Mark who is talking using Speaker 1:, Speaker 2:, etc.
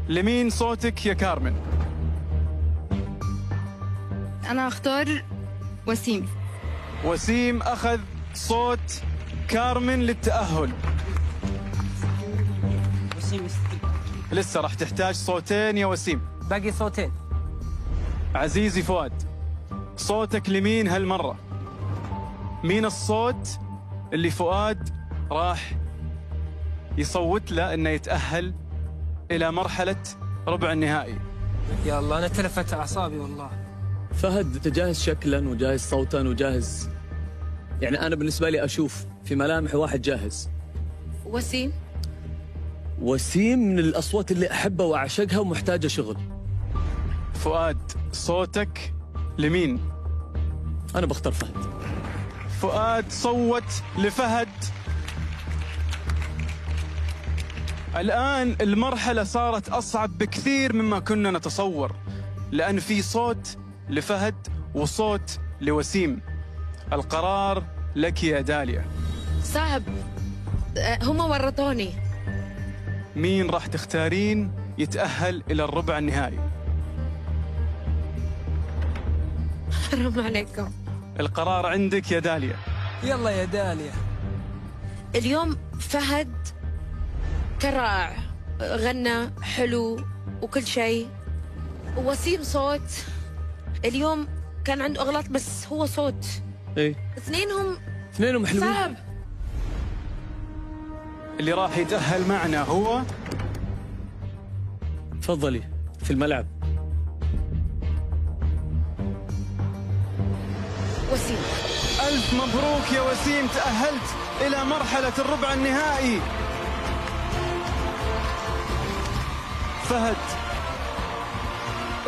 Speaker 1: لمين صوتك يا كارمن؟
Speaker 2: أنا أختار وسيم.
Speaker 1: وسيم أخذ صوت كارمن للتأهل. لسه راح تحتاج صوتين يا وسيم.
Speaker 3: باقي صوتين.
Speaker 1: عزيزي فؤاد، صوتك لمين هالمرة؟ مين الصوت اللي فؤاد راح يصوت له انه يتأهل إلى مرحلة ربع النهائي؟
Speaker 3: يا الله أنا تلفت أعصابي والله.
Speaker 4: فهد أنت جاهز شكلا وجاهز صوتا وجاهز، يعني أنا بالنسبة لي أشوف في ملامح واحد جاهز.
Speaker 2: وسيم.
Speaker 4: وسيم من الأصوات اللي أحبها وأعشقها ومحتاجة شغل.
Speaker 1: فؤاد، صوتك لمين؟
Speaker 4: أنا بختار فهد.
Speaker 1: فؤاد صوت لفهد. الآن المرحلة صارت أصعب بكثير مما كنا نتصور، لأن في صوت لفهد وصوت لوسيم. القرار لك يا داليا.
Speaker 2: صعب، هم ورطوني.
Speaker 1: مين راح تختارين يتأهل إلى الربع النهائي؟
Speaker 2: حرام عليكم.
Speaker 1: القرار عندك يا داليا.
Speaker 3: يلا يا داليا.
Speaker 2: اليوم فهد كراع، غنى حلو وكل شيء. وسيم صوت، اليوم كان عنده أغلاط بس هو صوت.
Speaker 4: إيه اثنينهم حلوين.
Speaker 2: صعب.
Speaker 1: اللي راح يتأهل معنا هو
Speaker 4: تفضلي في الملعب.
Speaker 2: وسيم.
Speaker 1: ألف مبروك يا وسيم، تأهلت إلى مرحلة الربع النهائي. فهد